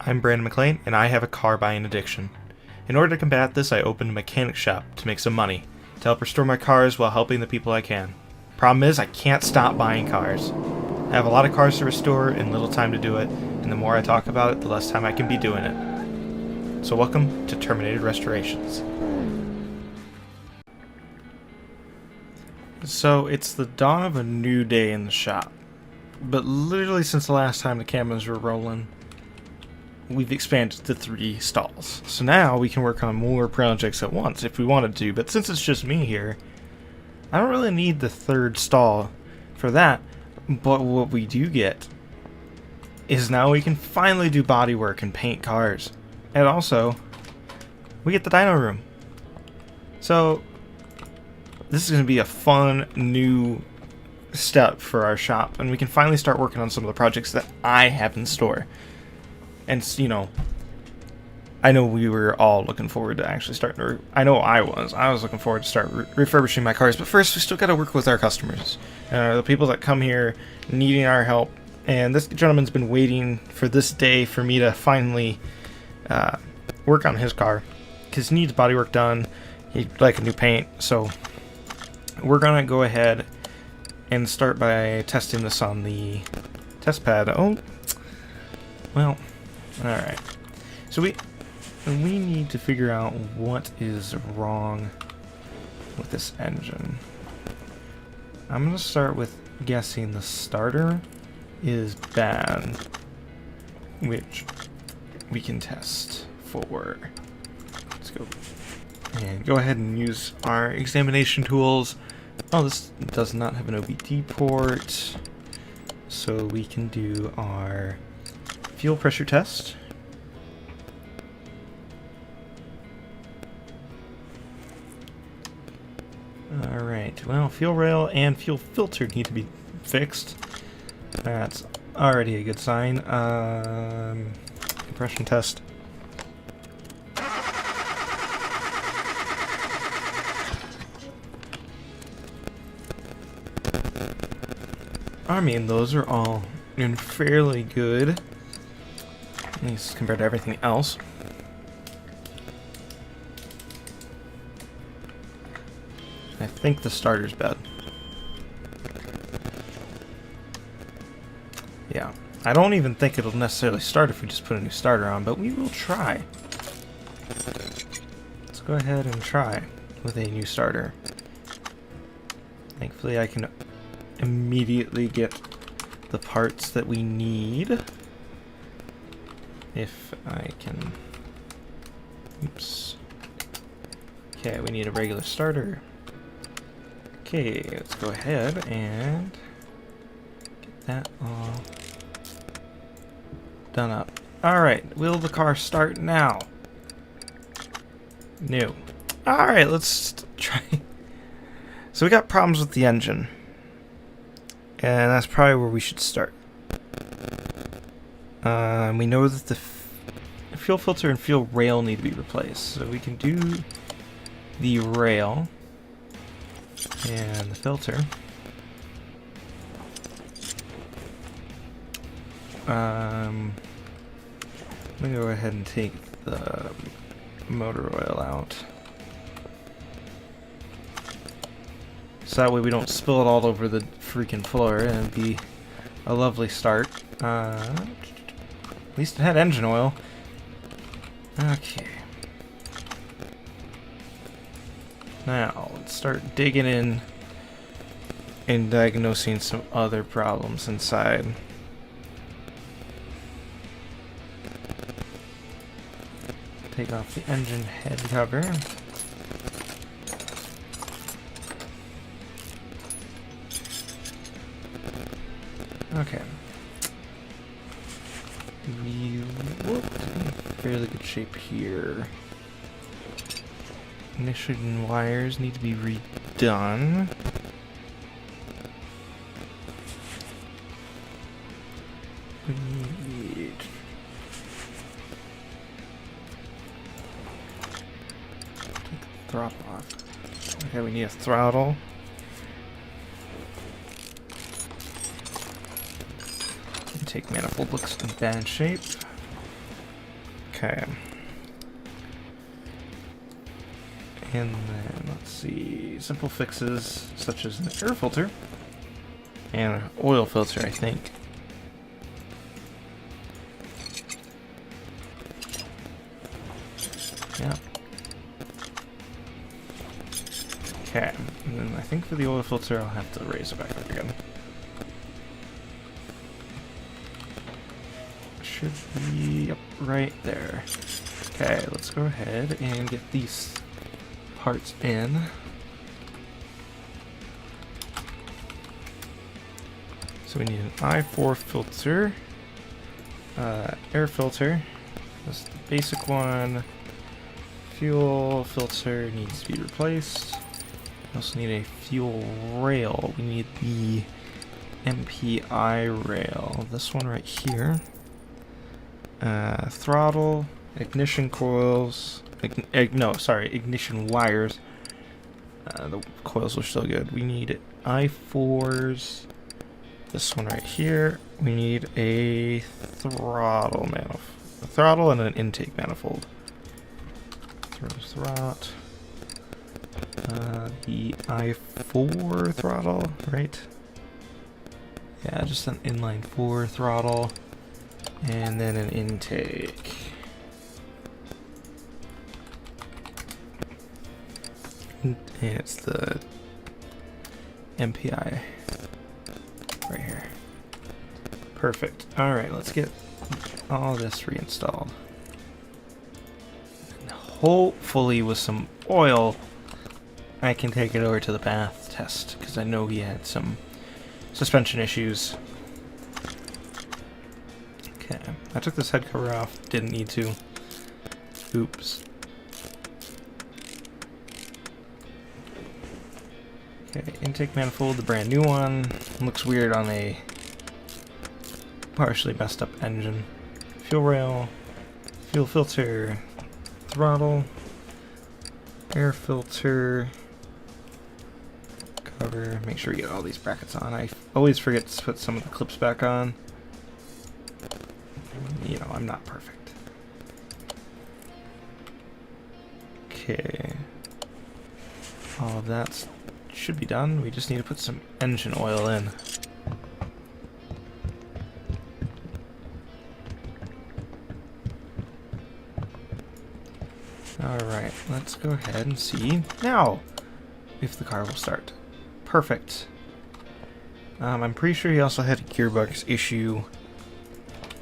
I'm Brandon McLean, and I have a car buying addiction. In order to combat this, I opened a mechanic shop to make some money, to help restore my cars while helping the people I can. Problem is, I can't stop buying cars. I have a lot of cars to restore and little time to do it, and the more I talk about it, the less time I can be doing it. So welcome to Terminated Restorations. So it's the dawn of a new day in the shop, but literally since the last time the cameras were rolling, we've expanded to 3 stalls. So now we can work on more projects at once if we wanted to, but since it's just me here, I don't really need the 3rd stall for that. But what we do get is now we can finally do body work and paint cars. And also, we get the dyno room. So this is going to be a fun new step for our shop, and we can finally start working on some of the projects that I have in store. And, you know, I know we were all looking forward to actually starting to... I know I was looking forward to start refurbishing my cars, but first we still got to work with our customers. The people that come here needing our help. And this gentleman's been waiting for this day for me to finally work on his car, because he needs bodywork done. He'd like a new paint, so we're going to go ahead and start by testing this on the test pad. Oh, well... Alright, so we need to figure out what is wrong with this engine. I'm going to start with guessing the starter is bad, which we can test for. Let's go and go ahead and use our examination tools. Oh, this does not have an OBD port, so we can do our fuel pressure test. Alright, well, fuel rail and fuel filter need to be fixed. That's already a good sign. Compression test. I mean, those are all in fairly good, at least compared to everything else. I think the starter's bad. Yeah, I don't even think it'll necessarily start if we just put a new starter on, but we will try. Let's go ahead and try with a new starter. Thankfully I can immediately get the parts that we need. If I can... Oops. Okay, we need a regular starter. Okay, let's go ahead and get that all done up. Alright, will the car start now? No. Alright, let's try. So we got problems with the engine, and that's probably where we should start. We know that the fuel filter and fuel rail need to be replaced, so we can do the rail and the filter. I'm gonna go ahead and take the motor oil out, so that way we don't spill it all over the freaking floor, and it'd be a lovely start. At least it had engine oil. Okay. Now, let's start digging in and diagnosing some other problems inside. Take off the engine head cover. Okay. We look in fairly good shape here. Ignition wires need to be redone. We need... Take the throttle off. Okay, we need a throttle. Take manifold looks in bad shape. Okay. And then, let's see, simple fixes such as an air filter and an oil filter, I think. Yeah. Okay, and then I think for the oil filter I'll have to raise it back up again. Should be up right there. Okay, let's go ahead and get these parts in. So we need an I4 filter, air filter, that's the basic one. Fuel filter needs to be replaced. We also need a fuel rail. We need the MPI rail, this one right here. Throttle, ignition coils, ignition wires. The coils are still good. We need I4s. This one right here. We need a throttle manifold. A throttle and an intake manifold. Throttle. The I4 throttle, right? Yeah, just an inline 4 throttle. And then an intake. And it's the MPI right here. Perfect. Alright, let's get all this reinstalled. And hopefully with some oil, I can take it over to the bath test, because I know he had some suspension issues. Okay, I took this head cover off, didn't need to. Oops. Okay, intake manifold, the brand new one. Looks weird on a partially messed up engine. Fuel rail, fuel filter, throttle, air filter, cover. Make sure we get all these brackets on. I always forget to put some of the clips back on. You know, I'm not perfect. Okay. All of that should be done. We just need to put some engine oil in. Alright, let's go ahead and see now if the car will start. Perfect. I'm pretty sure he also had a gearbox issue,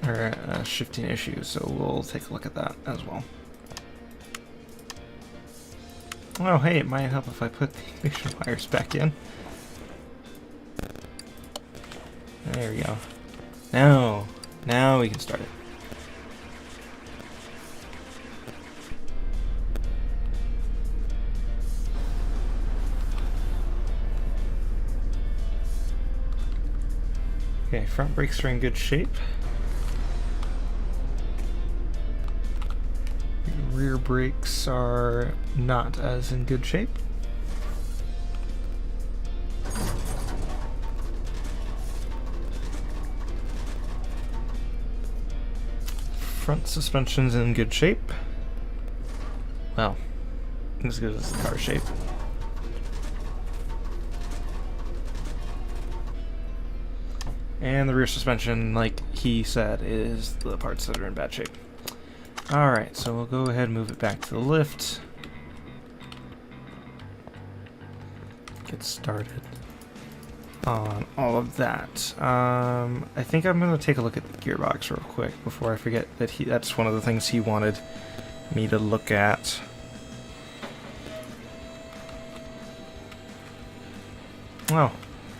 or a shifting issue, so we'll take a look at that as well. Oh, hey, it might help if I put the ignition wires back in. There we go. Now we can start it. Okay, front brakes are in good shape. Rear brakes are not as in good shape. Front suspension's in good shape. Well, as good as the car shape. And the rear suspension, like he said, is the parts that are in bad shape. Alright, so we'll go ahead and move it back to the lift. Get started on all of that. I think I'm going to take a look at the gearbox real quick before I forget that that's one of the things he wanted me to look at. Oh,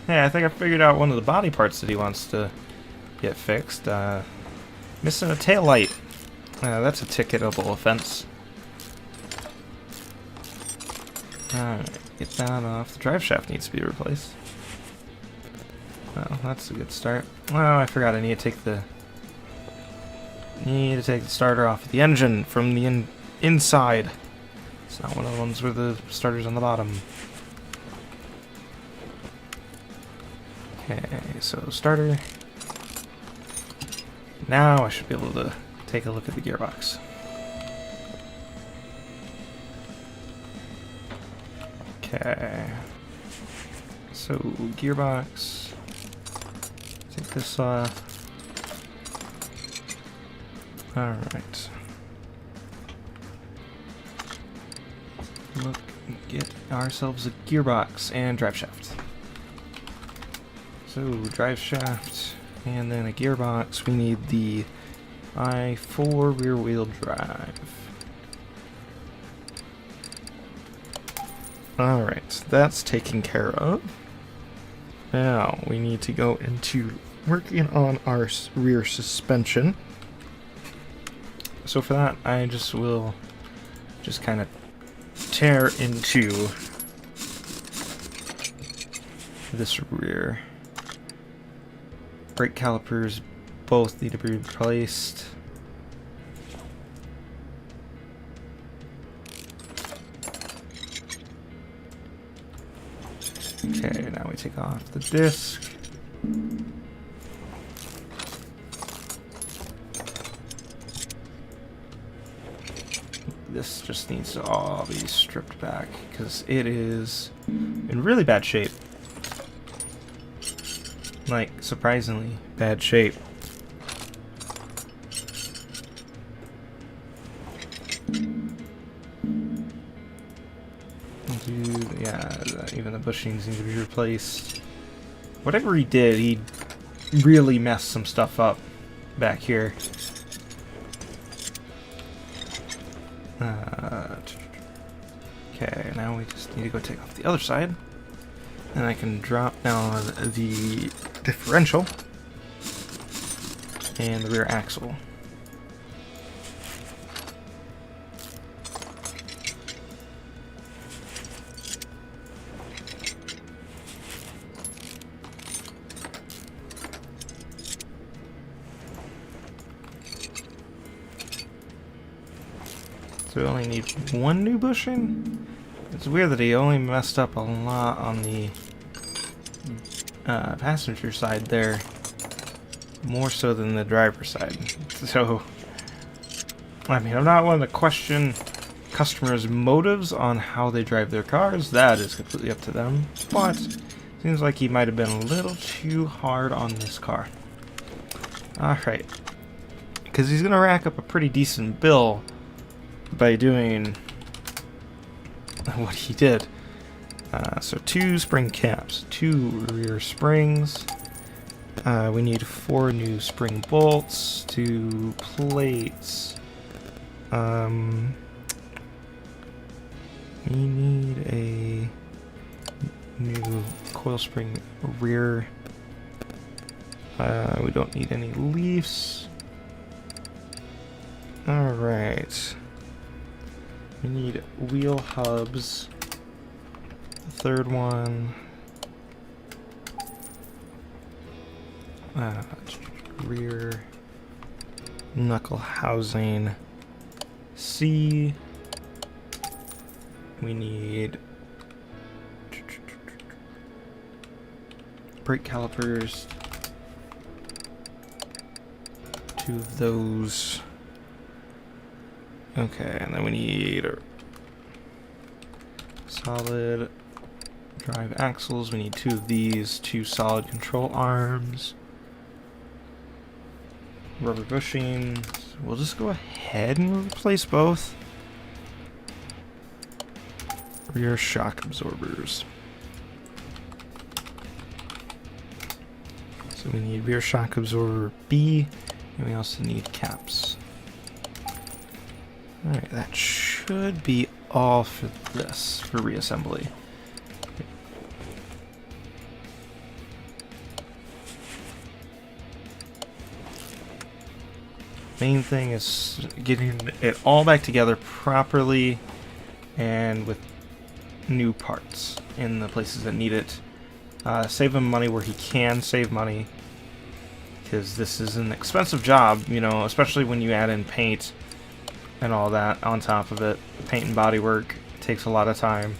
hey, I think I figured out one of the body parts that he wants to get fixed. Missing a taillight. That's a ticketable offense. Alright, get that off. The drive shaft needs to be replaced. Well, that's a good start. Oh, I forgot I need to take the starter off the engine from the inside. It's not one of the ones where the starter's on the bottom. Okay, so starter. Now I should be able to take a look at the gearbox. Okay. So, gearbox. Take this off. Alright. Look, get ourselves a gearbox and drive shaft. So, drive shaft, and then a gearbox. We need the i4 rear wheel drive. Alright, that's taken care of. Now, we need to go into working on our rear suspension. So for that, I will just kind of tear into this rear. Brake calipers both need to be replaced. Okay, now we take off the disc. This just needs to all be stripped back because it is in really bad shape. Like, surprisingly bad shape. Dude, yeah, even the bushings need to be replaced. Whatever he did, he really messed some stuff up back here. Okay, now we just need to go take off the other side. And I can drop down the differential and the rear axle. So we only need one new bushing? It's weird that he only messed up a lot on the passenger side there. More so than the driver's side. So, I mean, I'm not one to question customers' motives on how they drive their cars. That is completely up to them. But, seems like he might have been a little too hard on this car. Alright. Because he's going to rack up a pretty decent bill by doing what he did. So 2 spring caps, 2 rear springs. We need 4 new spring bolts, 2 plates. We need a new coil spring rear. We don't need any leaves. Alright. We need wheel hubs. The third one. Rear knuckle housing. C. We need brake calipers. 2 of those. Okay, and then we need solid drive axles. We need 2 of these, 2 solid control arms. Rubber bushings. We'll just go ahead and replace both. Rear shock absorbers. So we need rear shock absorber B, and we also need caps. Alright, that should be all for this, for reassembly. Main thing is getting it all back together properly and with new parts in the places that need it. Save him money where he can save money, because this is an expensive job, you know, especially when you add in paint and all that on top of it. Paint and body work takes a lot of time.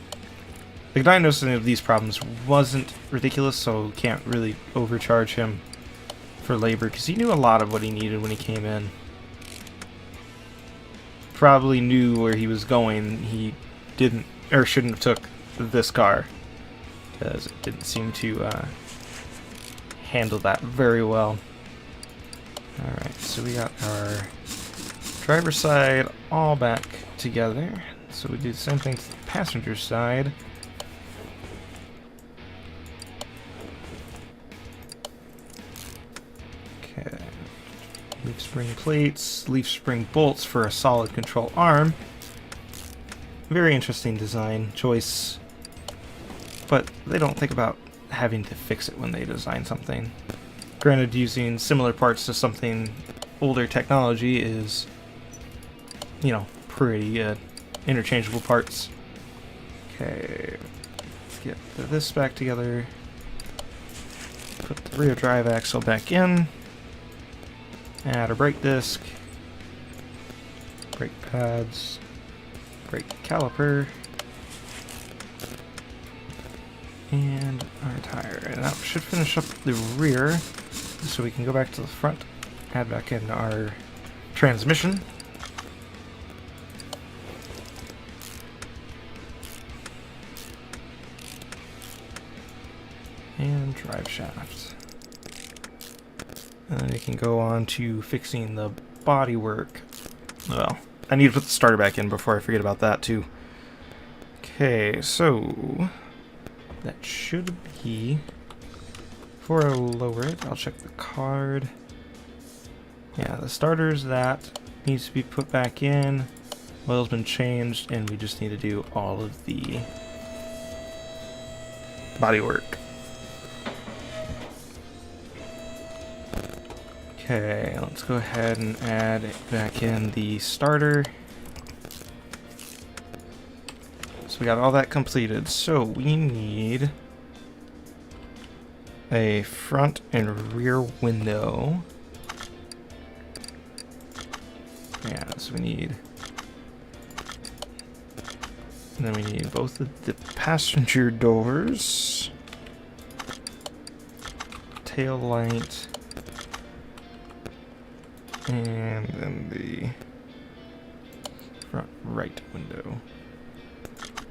The diagnosing of these problems wasn't ridiculous, so can't really overcharge him for labor, because he knew a lot of what he needed when he came in. Probably knew where he was going. He didn't, or shouldn't have took this car, because it didn't seem to handle that very well. Alright, so we got our driver's side all back together. So we do the same thing to the passenger side. Okay. Leaf spring plates, leaf spring bolts for a solid control arm. Very interesting design choice, but they don't think about having to fix it when they design something. Granted, using similar parts to something older technology is, you know, pretty interchangeable parts. Okay, let's get this back together. Put the rear drive axle back in. Add a brake disc. Brake pads. Brake caliper. And our tire. And that should finish up the rear. So we can go back to the front. Add back in our transmission. And drive shaft. And then we can go on to fixing the bodywork. Well, I need to put the starter back in before I forget about that too. Okay, so that should be, before I lower it, I'll check the card. Yeah, the starter's that needs to be put back in. Oil's been changed, and we just need to do all of the bodywork. Okay, let's go ahead and add back in the starter. So we got all that completed. So we need a front and rear window. Yeah, so we need... And then we need both of the passenger doors. Tail light. And then the front right window.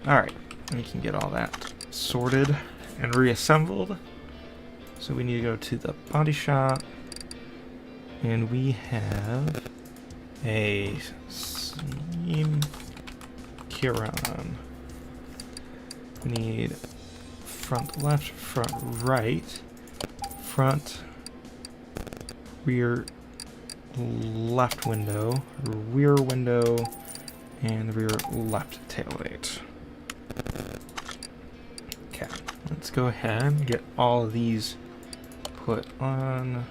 Alright, we can get all that sorted and reassembled. So we need to go to the body shop. And we have a Steam Kiron. We need front left, front right, front, rear left window, rear window, and rear left tailgate. Okay, let's go ahead and get all of these put on.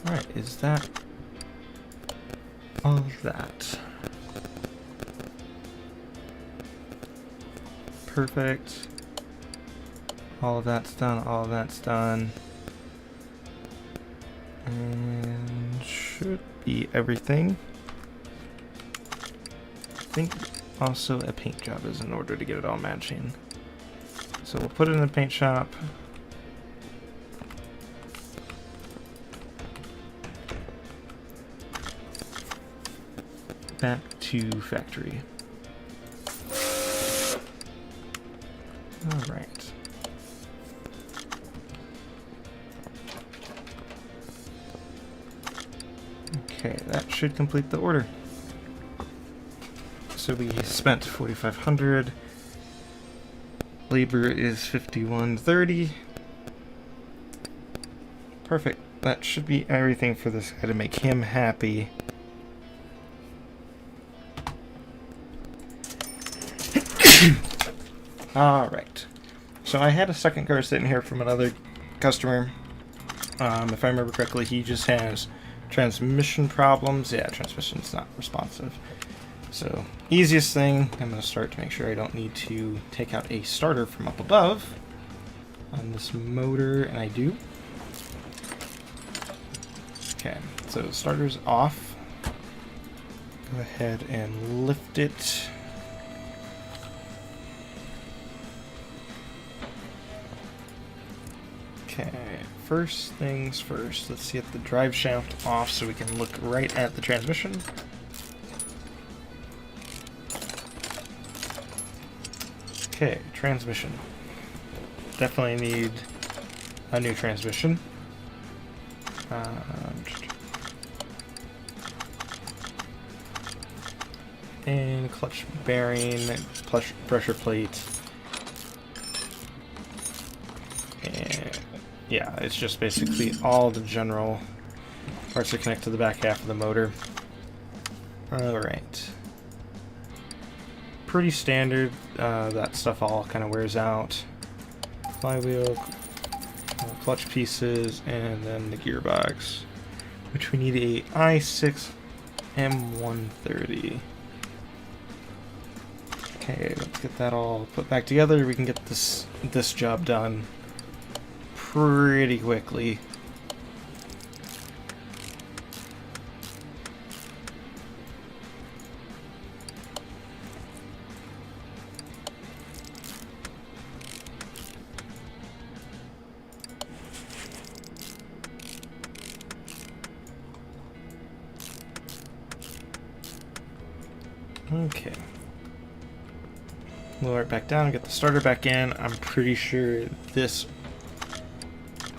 Alright, is that all of that? Perfect. All of that's done, all of that's done. And should be everything. I think also a paint job is in order to get it all matching. So we'll put it in the paint shop. Back to factory. Alright. Okay, that should complete the order. So we spent 4,500. Labor is 5130. Perfect. That should be everything for this guy to make him happy. Alright. So I had a second car sitting here from another customer. If I remember correctly, he just has transmission problems. Yeah, transmission's not responsive. So, easiest thing, I'm going to start to make sure I don't need to take out a starter from up above on this motor, and I do. Okay, so starter's off. Go ahead and lift it. Okay, first things first. Let's get the drive shaft off so we can look right at the transmission. Okay, transmission. Definitely need a new transmission. And clutch bearing, pressure plate. And yeah, it's just basically all the general parts that connect to the back half of the motor. Alright. Pretty standard. That stuff all kind of wears out. Flywheel, clutch pieces, and then the gearbox, which we need a i6 M130. Okay, let's get that all put back together. We can get this job done pretty quickly. Okay. Lower it back down, get the starter back in. I'm pretty sure this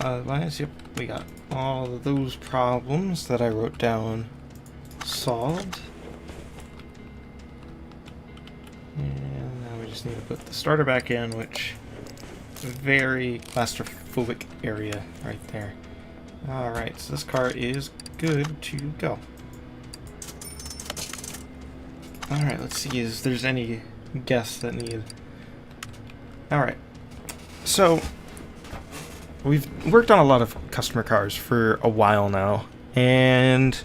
yep, we got all of those problems that I wrote down solved. And now we just need to put the starter back in, which very claustrophobic area right there. Alright, so this car is good to go. Alright, let's see if there's any guests that need... Alright, so we've worked on a lot of customer cars for a while now, and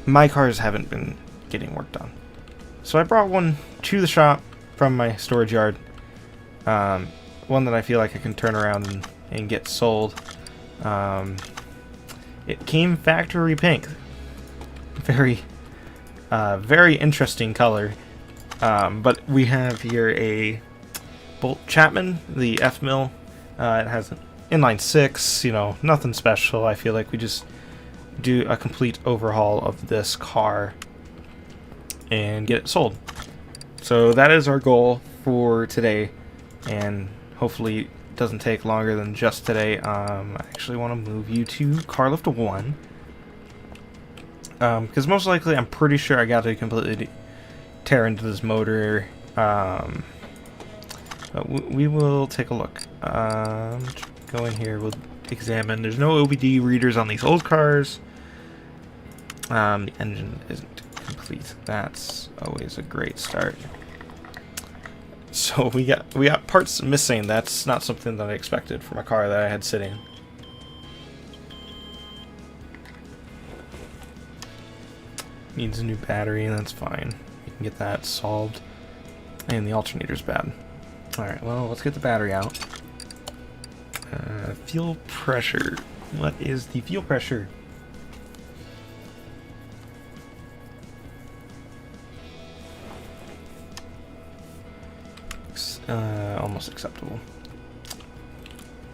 my cars haven't been getting worked on. So I brought one to the shop from my storage yard, one that I feel like I can turn around and get sold. It came factory pink. Very interesting color. But we have here a Bolt Chapman, the F mill. It has an inline 6, you know, nothing special. I feel like we just do a complete overhaul of this car and get it sold. So that is our goal for today, and hopefully it doesn't take longer than just today. I actually want to move you to car lift 1. Because most likely, I'm pretty sure I got to completely tear into this motor. But we will take a look. Go in here, we'll examine. There's no OBD readers on these old cars. The engine isn't complete. That's always a great start. So we got parts missing. That's not something that I expected from a car that I had sitting. Needs a new battery, and that's fine. We can get that solved. And the alternator's bad. Alright, well, let's get the battery out. Fuel pressure. What is the fuel pressure? Almost acceptable.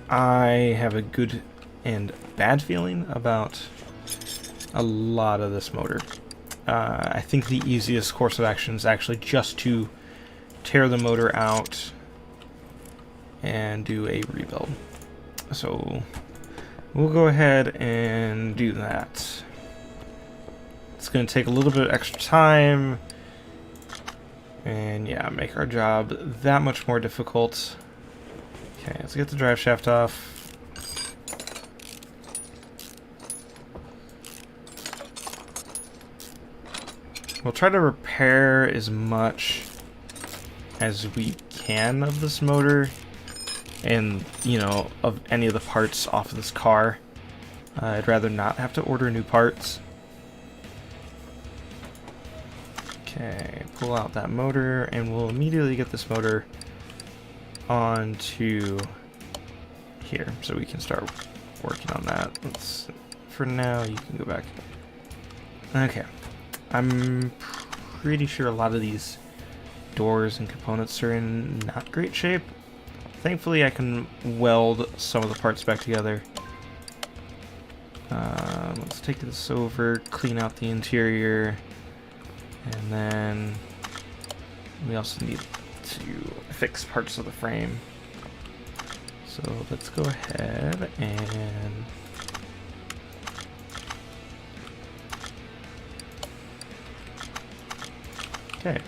I have a good and bad feeling about a lot of this motor. I think the easiest course of action is actually just to tear the motor out and do a rebuild. So we'll go ahead and do that. It's going to take a little bit of extra time and yeah, make our job that much more difficult. Okay, let's get the drive shaft off. We'll try to repair as much as we can of this motor and, you know, of any of the parts off of this car. I'd rather not have to order new parts. Okay, pull out that motor and we'll immediately get this motor onto here so we can start working on that. For now, you can go back. Okay. I'm pretty sure a lot of these doors and components are in not great shape. Thankfully, I can weld some of the parts back together. Let's take this over, clean out the interior, and then we also need to fix parts of the frame. So let's go ahead and okay.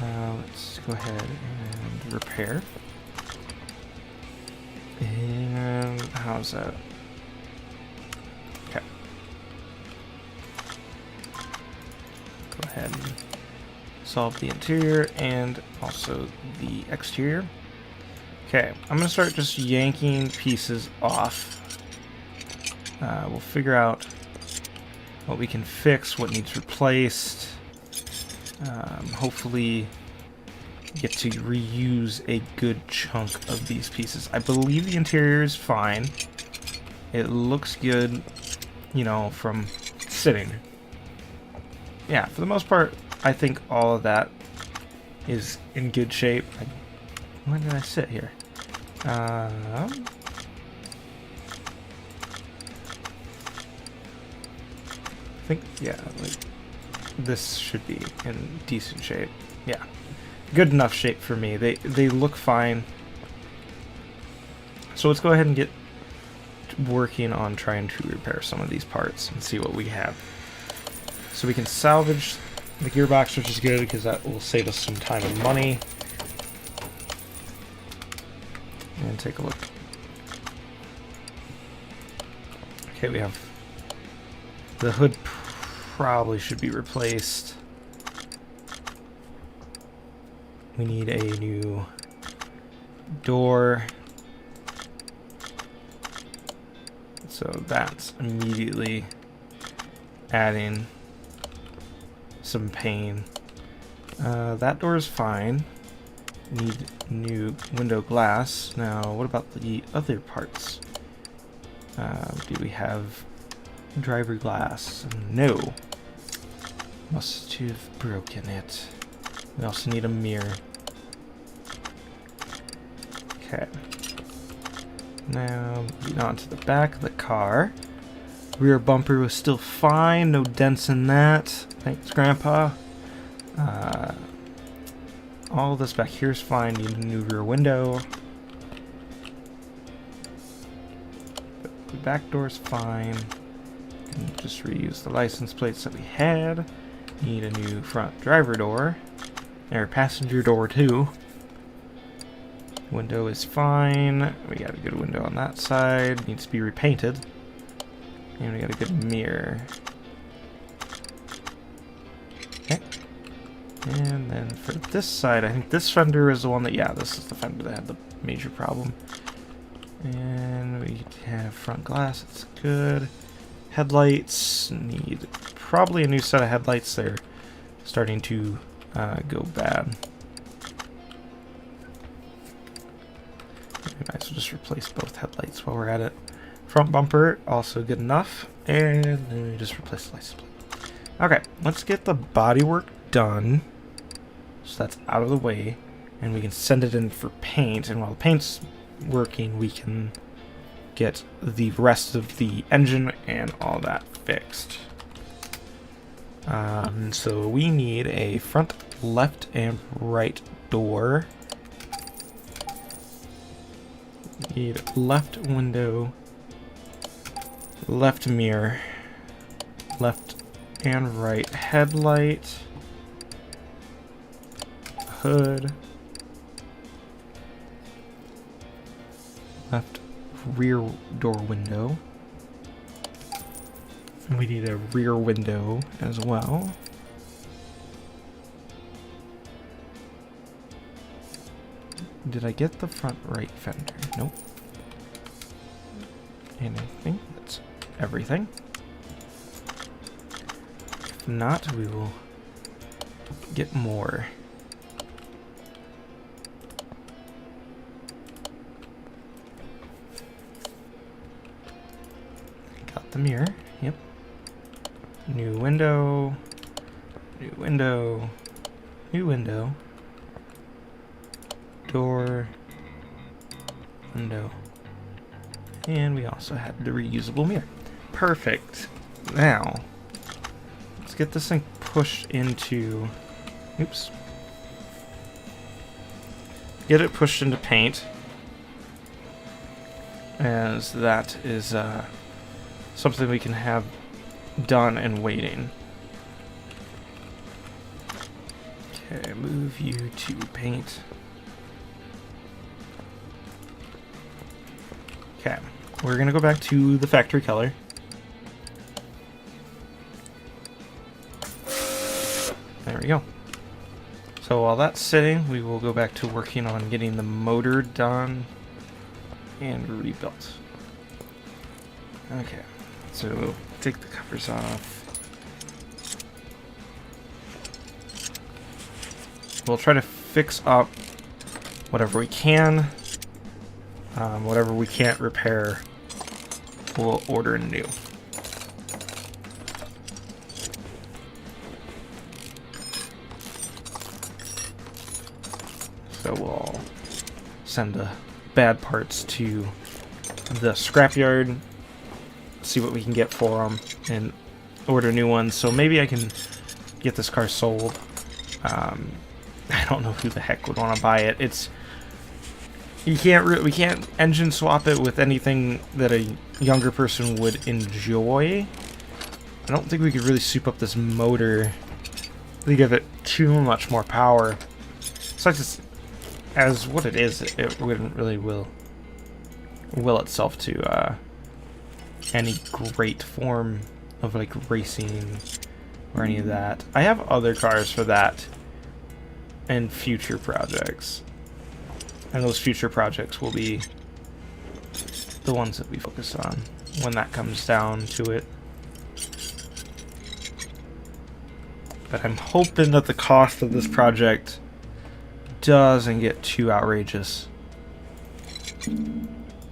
Let's go ahead and repair. And how's that? Okay. Go ahead and solve the interior and also the exterior. Okay, I'm gonna start just yanking pieces off. We'll figure out what we can fix, what needs replaced. Hopefully get to reuse a good chunk of these pieces. I believe the interior is fine. It looks good, you know, from sitting. Yeah, for the most part, I think all of that is in good shape. When did I sit here? I think, yeah, like, this should be in decent shape. Yeah, good enough shape for me. They look fine. So let's go ahead and get working on trying to repair some of these parts and see what we have. So we can salvage the gearbox, which is good because that will save us some time and money. And take a look. Okay, we have the hood. Probably should be replaced. We need a new door. So that's immediately adding some pain. That door is fine. Need new window glass. Now, what about the other parts? Do we have driver glass? No. Must have broken it. We also need a mirror. Okay. Now, moving on to the back of the car. Rear bumper was still fine. No dents in that. Thanks, Grandpa. All this back here is fine. Need a new rear window. The back door is fine. Just reuse the license plates that we had. Need a new front driver door. Or passenger door too. Window is fine. We got a good window on that side. Needs to be repainted. And we got a good mirror. Okay. And then for this side, I think this fender is the one that, yeah, this is the fender that had the major problem. And we have front glass, that's good. Headlights, need probably a new set of headlights. They're starting to go bad. We might as well just replace both headlights while we're at it. Front bumper, also good enough. And then we just replace the license plate. Okay, let's get the bodywork done. So that's out of the way. And we can send it in for paint. And while the paint's working, we can get the rest of the engine and all that fixed. So we need a front left and right door. Need left window, left mirror, left and right headlight, hood, left rear door window, and we need a rear window as well. Did I get the front right fender? Nope. And I think that's everything. If not, we will get more. Got the mirror, yep. New window, new window, new window. Door, window. And we also had the reusable mirror. Perfect. Now, let's get this thing pushed into... Oops. Get it pushed into paint. As that is something we can have done and waiting. Okay, move you to paint. Okay, we're gonna go back to the factory color. There we go. So while that's sitting, we will go back to working on getting the motor done and rebuilt. Okay, so we'll take the covers off. We'll try to fix up whatever we can. Whatever we can't repair, we'll order new. So we'll send the bad parts to the scrapyard, see what we can get for them, and order new ones. So maybe I can get this car sold. I don't know who the heck would want to buy it. It's we can't engine swap it with anything that a younger person would enjoy. I don't think we could really soup up this motor to give it too much more power. Such as what it is, it wouldn't really will itself to any great form of like racing or any of that. I have other cars for that and future projects, and those future projects will be the ones that we focus on when that comes down to it. But I'm hoping that the cost of this project doesn't get too outrageous,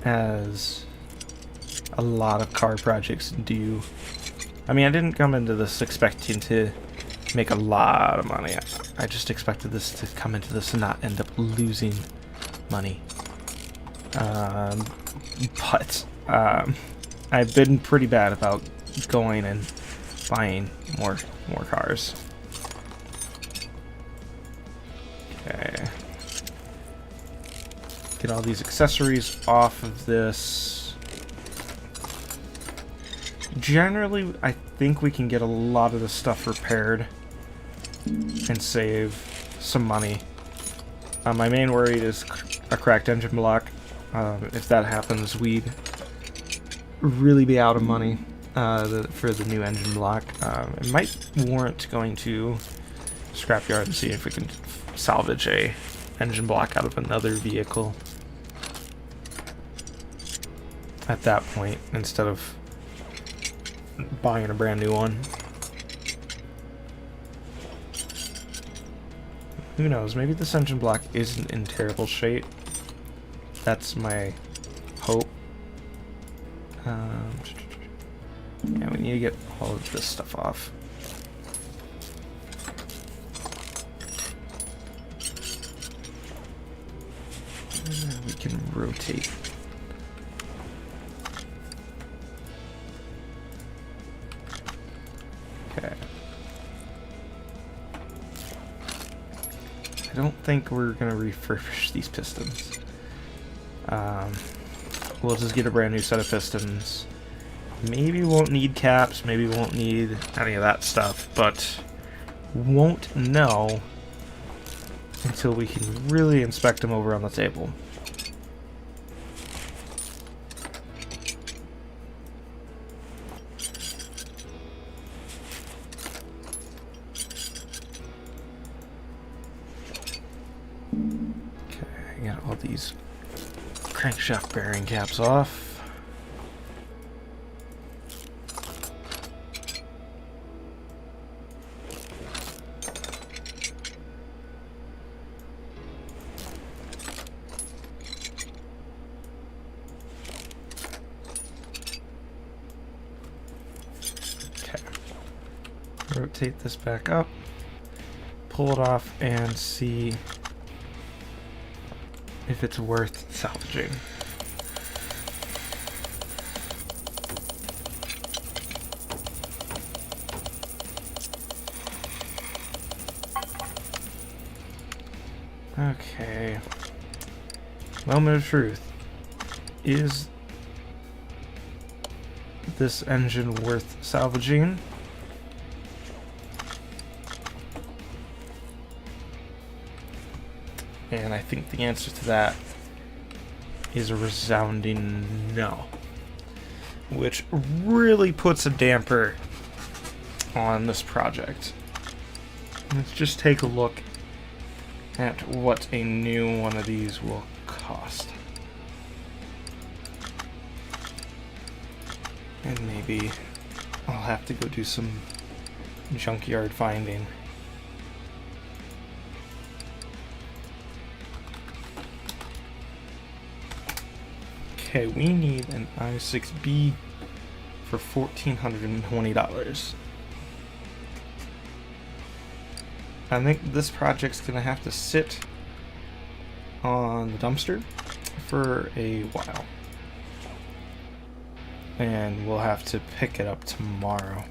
as a lot of car projects do. I mean, I didn't come into this expecting to make a lot of money. I just expected this to come into this and not end up losing money. But I've been pretty bad about going and buying more cars. Okay. Get all these accessories off of this. Generally, I think we can get a lot of this stuff repaired and save some money. My main worry is a cracked engine block. If that happens, we'd really be out of money for the new engine block. It might warrant going to scrapyard and see if we can salvage a engine block out of another vehicle at that point, instead of buying a brand new one. Who knows, maybe this engine block isn't in terrible shape. That's my hope. Yeah, we need to get all of this stuff off. And we can rotate. Okay. I don't think we're going to refurbish these pistons. We'll just get a brand new set of pistons. Maybe won't need caps, maybe won't need any of that stuff, but won't know until we can really inspect them over on the table. Okay, got all these crankshaft bearing caps off. Okay. Rotate this back up, pull it off, and see if it's worth salvaging. Okay. Moment of truth. Is this engine worth salvaging? And I think the answer to that is a resounding no. Which really puts a damper on this project. Let's just take a look at what a new one of these will cost. And maybe I'll have to go do some junkyard finding. Okay, we need an i6B for $1,420. I think this project's gonna have to sit on the dumpster for a while. And we'll have to pick it up tomorrow.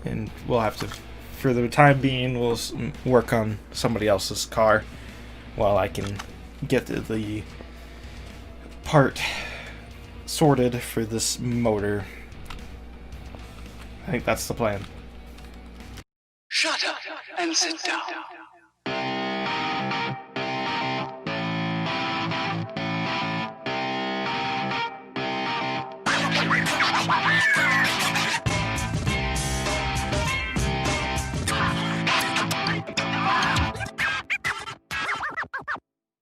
And we'll have to, for the time being, we'll work on somebody else's car while I can get the part sorted for this motor. I think that's the plan. Shut up and sit down.